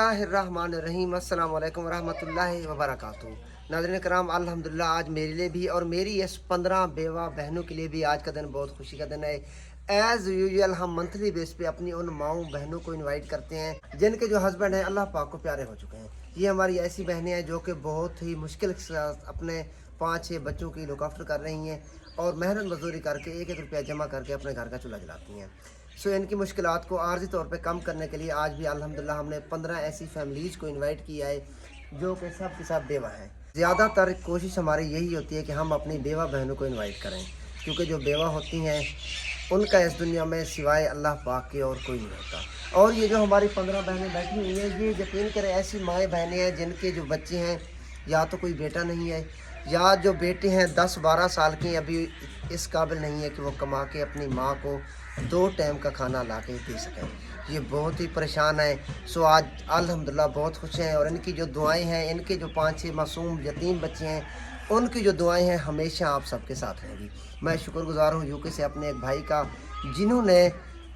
बिस्मिल्लाहिर्रहमानिर्रहीम अस्सलाम वालेकुम रहमतुल्लाहि व बरकातहू। नाज़रीन कराम, अल्हम्दुलिल्लाह आज मेरे लिए भी और मेरी इस 15 बेवा बहनों के लिए भी आज का दिन बहुत खुशी का दिन है। एज़ यूजुअल हम मंथली बेस पे अपनी उन माओं बहनों को इनवाइट करते हैं जिनके जो हस्बैंड हैं अल्लाह पाक को प्यारे हो चुके हैं। ये हमारी ऐसी बहनें हैं जो कि बहुत ही मुश्किल के साथ अपने 5-6 बच्चों की लुक आफ्टर कर रही हैं और मेहनत मजदूरी करके 1-1 रुपया जमा करके अपने घर का चूल्हा जलाती हैं। सो इनकी मुश्किलात को आर्जी तौर पे कम करने के लिए आज भी अल्हम्दुलिल्लाह हमने 15 ऐसी फैमिलीज़ को इनवाइट किया है जो कि सब के सब बेवा हैं। ज़्यादातर कोशिश हमारी यही होती है कि हम अपनी बेवा बहनों को इनवाइट करें, क्योंकि जो बेवा होती हैं उनका इस दुनिया में सिवाय अल्लाह पाक के और कोई नहीं होता। और ये जो हमारी 15 बहनें बैठी हुई हैं, ये यकीन करें ऐसी माएँ बहनें हैं जिनके जो बच्चे हैं या तो कोई बेटा नहीं है या जो बेटे हैं 10-12 साल की अभी इस काबिल नहीं है कि वो कमा के अपनी माँ को 2 टाइम का खाना ला के दे सकें। ये बहुत ही परेशान है। सो आज अल्हम्दुलिल्लाह बहुत खुश हैं और इनकी जो दुआएं हैं, इनके जो 5-6 मासूम यतीम बच्चे हैं, उनकी जो दुआएं हैं हमेशा आप सबके साथ रहेंगी। मैं शुक्रगुजार हूँ यूके से अपने एक भाई का, जिन्होंने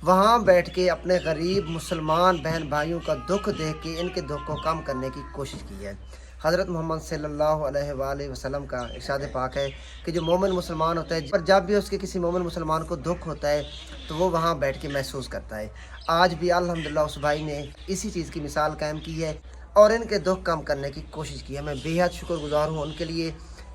वहाँ बैठ के अपने गरीब मुसलमान बहन भाइयों का दुख देख के इनके दुख को कम करने की कोशिश की है। हज़रत मोहम्मद सल्लल्लाहु अलैहि वसल्लम का इरशाद पाक है कि जो मोमिन मुसलमान होता है, पर जब भी उसके किसी मोमिन मुसलमान को दुख होता है तो वो वहाँ बैठ के महसूस करता है। आज भी अल्हम्दुलिल्लाह उस भाई ने इसी चीज़ की मिसाल कायम की है और इनके दुख कम करने की कोशिश की है। मैं बेहद शुक्रगुजार हूँ उनके लिए।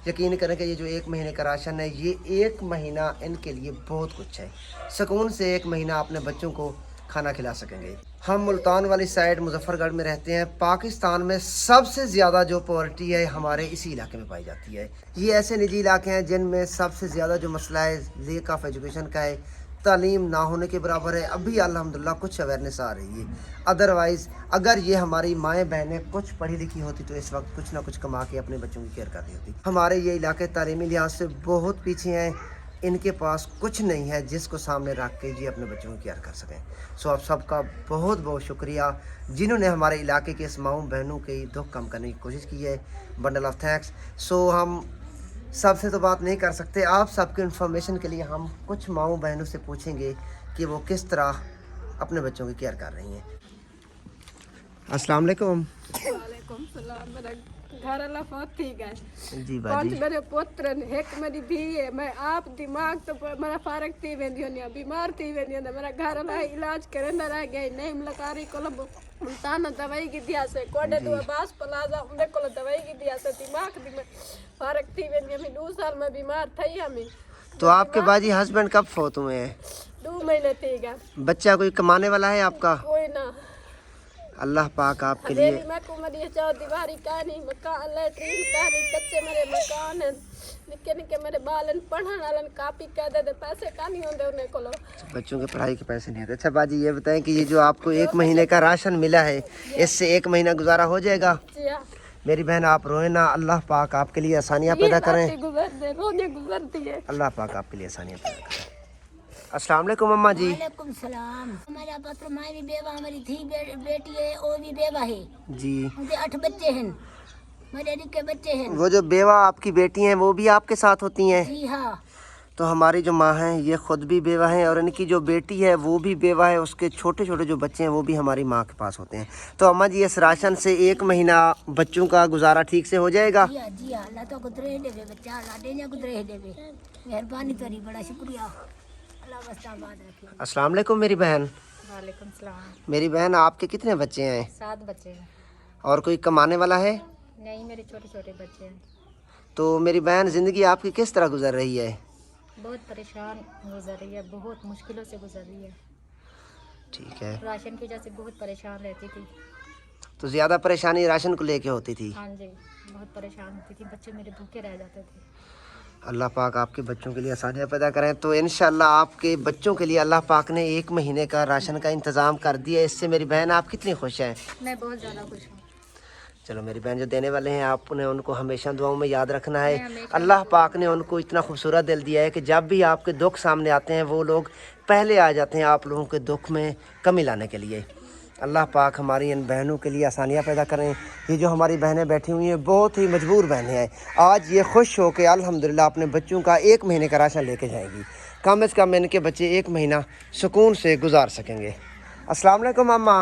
यकीन करें कि ये जो 1 महीने का राशन है, ये 1 महीना इनके लिए बहुत कुछ है। सुकून से 1 महीना अपने बच्चों को खाना खिला सकेंगे। हम मुल्तान वाली साइड मुजफ्फरगढ़ में रहते हैं। पाकिस्तान में सबसे ज़्यादा जो पॉवर्टी है हमारे इसी इलाके में पाई जाती है। ये ऐसे निजी इलाके हैं जिनमें सबसे ज़्यादा जो मसला है लेक ऑफ एजुकेशन का है, तालीम ना होने के बराबर है। अभी अल्हम्दुलिल्लाह कुछ अवेयरनेस आ रही है। अदरवाइज़ अगर ये हमारी माएँ बहनें कुछ पढ़ी लिखी होती तो इस वक्त कुछ ना कुछ कमा के अपने बच्चों की केयर कर रही होती। हमारे ये इलाके तालीमी लिहाज से बहुत पीछे हैं। इनके पास कुछ नहीं है जिसको सामने रख के ये अपने बच्चों की केयर कर सकें। सो आप सबका बहुत बहुत शुक्रिया जिन्होंने हमारे इलाके के इस माओं बहनों के दुख कम करने की कोशिश की है। Bundle of thanks. सो हम सबसे तो बात नहीं कर सकते, आप सबके इन्फॉर्मेशन के लिए हम कुछ माओं बहनों से पूछेंगे कि वो किस तरह अपने बच्चों की केयर कर रही हैं। अस्सलाम वालेकुम। वालेकुम सलाम। मेरा घर अल्लाह बहुत ठीक है जी पांच बाजी। मेरे पुत्र एक मेरी धी है। मैं आप दिमाग तो मेरा फारक थी वेंदी होनी, बीमार थी वेंदी होनी। मेरा घर अल्लाह इलाज करे न रह गई नहीं मुलकारी को मुल्तान दवाई की दिया से कोडे दो बास प्लाजा उनके को दवाई की दिया से दिमाग दी में फारक थी वेंदी। मैं 2 साल में बीमार थी। हमें तो आपके बाजी हस्बैंड कब फौत हुए हैं? 2 महीने थी गया। बच्चा कोई कमाने वाला है आपका? कोई ना। अल्लाह पाक आपके लिए मैं को मरी 4 दीवारी का नहीं मकान लैट्रीन का नहीं, कच्चे मेरे मकान है। निके निके मेरे बालन पढ़न वालन कापी कह दे पैसे का नहीं होंदे उन्हें को। बच्चों के पढ़ाई के पैसे नहीं आते। अच्छा बाजी ये बताएं कि ये जो आपको 1 महीने का राशन मिला है, इससे 1 महीना गुजारा हो जाएगा? मेरी बहन आप रोए ना, अल्लाह पाक आपके लिए आसानियाँ पैदा करें। अल्लाह पाक आपके लिए आसानियाँ पैदा करें। अस्सलाम वालेकुम अम्मा जी। वालेकुम सलाम। हमारा पत्र माँ भी बेवा, हमारी थी बेटी है वो भी बेवा है जी। मुझे 8 बच्चे हैं, मेरे निके बच्चे हैं। वो जो बेवा आपकी बेटी हैं वो भी आपके साथ होती हैं? जी हाँ। तो हमारी जो माँ हैं ये खुद भी बेवा हैं और इनकी जो बेटी है वो भी बेवा है। उसके छोटे छोटे जो बच्चे हैं वो भी हमारी माँ के पास होते हैं। तो अम्मा जी इस राशन से 1 महीना बच्चों का गुजारा ठीक से हो जाएगा? जी हाँ अल्लाह तो गुजरे देवे बच्चा अल्लाह देने गुजरे देवे। मेहरबानी तेरी, बड़ा शुक्रिया। अस्सलाम वालेकुम मेरी बहन। वालेकुम सलाम। मेरी बहन आपके कितने बच्चे हैं? 7 बच्चे हैं। और कोई कमाने वाला है? नहीं, मेरे छोटे छोटे बच्चे हैं। तो मेरी बहन ज़िंदगी आपकी किस तरह गुजर रही है? बहुत परेशान गुजर रही है, बहुत मुश्किलों से गुजर रही है। ठीक है। राशन की वजह से बहुत परेशान रहती थी। तो ज़्यादा परेशानी राशन को लेके होती थी? हाँ जी, बहुत परेशान होती थी। बच्चे मेरे भूखे रह जाते थे। अल्लाह पाक आपके बच्चों के लिए आसानियाँ पैदा करें। तो इंशाल्लाह आपके बच्चों के लिए अल्लाह पाक ने 1 महीने का राशन का इंतज़ाम कर दिया। इससे मेरी बहन आप कितनी खुश हैं? मैं बहुत ज़्यादा खुश हूँ। चलो मेरी बहन जो देने वाले हैं आपने उनको हमेशा दुआओं में याद रखना है। अल्लाह पाक ने उनको इतना खूबसूरत दिल दिया है कि जब भी आपके दुख सामने आते हैं वो लोग पहले आ जाते हैं आप लोगों के दुख में कमी लाने के लिए। अल्लाह पाक हमारी इन बहनों के लिए आसानियाँ पैदा करें। ये जो हमारी बहनें बैठी हुई हैं बहुत ही मजबूर बहनें हैं। आज ये खुश हो के अल्हम्दुलिल्लाह अपने बच्चों का 1 महीने का राशन लेके जाएंगी। कम से कम इनके बच्चे 1 महीना सुकून से गुजार सकेंगे। अस्सलाम वालेकुम अम्मा।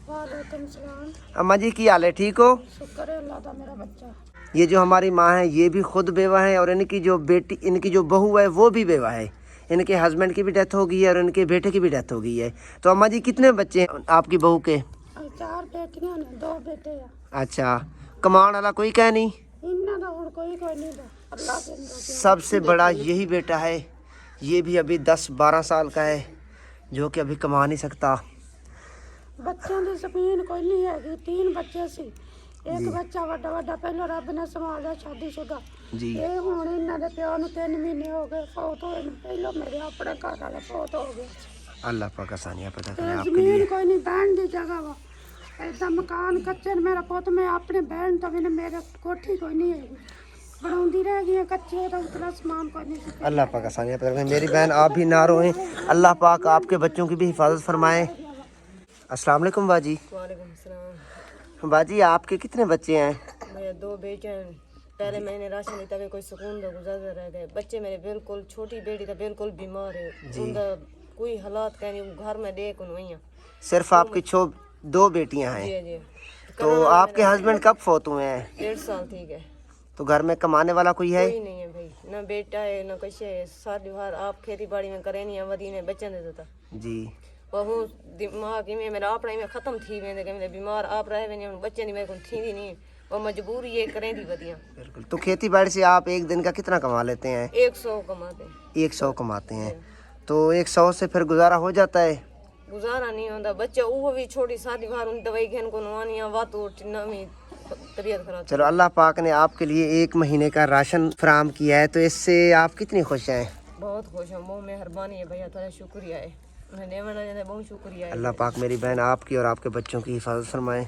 वालेकुम सलाम। अम्मा जी की हाल है, ठीक हो? शुक्र है अल्लाह दा, मेरा बच्चा। ये जो हमारी माँ है ये भी खुद बेवा है और इनकी जो बेटी, इनकी जो बहू है वो भी बेवा है। इनके हस्बैंड की भी डेथ हो गई है और इनके बेटे की भी डेथ हो गई है। तो अम्मा जी कितने बच्चे हैं आपकी बहू के? 4 बेटियां ने, 2 बेटे हैं। अच्छा, कमाने वाला कोई कह नहीं? इन्ना दा हुण कोई नहीं दा, अल्लाह देंदा। सबसे बड़ा यही बेटा है, ये भी अभी 10-12 साल का है जो कि अभी कमा नहीं सकता। बच्चों ਦੀ ਜ਼ਮੀਨ ਕੋਈ ਨਹੀਂ ਹੈਗੀ। 3 ਬੱਚੇ ਸੀ, ਇੱਕ ਬੱਚਾ ਵੱਡਾ ਪਹਿਲਾਂ ਰੱਬ ਨੇ ਸੰਭਾਲਿਆ, ਸ਼ਾਦੀशुदा जी ਇਹ ਹੁਣ ਇਹਨਾਂ ਦੇ ਪਿਓ ਨੂੰ 3 ਮਹੀਨੇ ਹੋ ਗਏ ਫੌਤ ਹੋਏ ਨੂੰ। ਪਹਿਲਾਂ ਮੇਰੇ ਆਪਣੇ ਘਰ ਵਾਲਾ ਫੌਤ ਹੋ ਗਿਆ। अल्लाह पाक आसानियाँ पैदा ਤੇ करे आपके ਜ਼ਮੀਨ लिए। ਕੋਈ ਨਹੀਂ, ਬਹਿਣ ਦੀ ਜਗ੍ਹਾ ਵਾ। ਏਦਾਂ ਮਕਾਨ ਕੱਚੇ ਨੇ। ਮੇਰਾ ਪੁੱਤ, ਮੈਂ ਆਪਣੇ ਬਹਿਣ ਤੋਂ ਵੀ ਮੇਰੇ ਕੋਠੀ ਕੋਈ ਨਹੀਂ ਹੈਗੀ, ਬਣਾਉਂਦੀ ਰਹਿ ਗਈ ਕੱਚੇ ਦਾ, ਉਤਰਾ ਸਮਾਨ ਕੋਈ नहीं ਸੀ। अल्लाह पाक आसानियाँ पैदा करे। मेरी बहन आप भी ना रोएं, अल्लाह पाक आपके बच्चों की भी हिफाजत फरमाए। अस्सलाम वालेकुम बाजी। वालेकुम सलाम। बाजी आपके कितने बच्चे हैं? मेरे 2 बेटे हैं। पहले महीने राशन नहीं था कि कोई सुकून दा गुजर रह गए। बच्चे मेरे बिल्कुल, छोटी बेटी तो बिल्कुल बीमार है, उनका कोई हालात कह नहीं, घर में देख हुई हैं। सिर्फ आपकी 2 बेटियां हैं। जी जी। तो आपके हस्बैंड कब फौत हुए हैं? 1.5 साल ठीक है। तो घर में कमाने वाला कोई है? कोई नहीं है भाई, ना बेटा है ना कुछ है। सारी बार आप खेती बाड़ी में करे नहीं, वधी ने बच्चे दे देता जी। बहु दिमाग में मेरा अपना में खत्म थी वेंदे कि मेरे बीमार आप रह वेंदे, बच्चे नहीं मेरे को थी नहीं, वो मजबूरी ये करें दी वधिया। बिल्कुल। तो खेती बाड़ी से आप एक दिन का कितना कमा लेते हैं? 100 कमाते। 100 कमाते हैं। तो 100 से फिर गुजारा हो जाता है? गुजारा नहीं होता। बच्चे वो भी छोटी शादी बाहर उन दवाई घेन को नवानिया वात नवी तबीयत खराब। चलो, अल्लाह पाक ने आपके लिए 1 महीने का राशन फराम किया है, तो इससे आप कितनी खुश हैं? बहुत खुश हूँ, बहुत मेहरबानी है भैया, तेरा शुक्रिया है। मैं देवना जाने बहुत शुक्रिया है। अल्लाह पाक मेरी बहन आपकी और आपके बच्चों की हिफाजत फरमाए।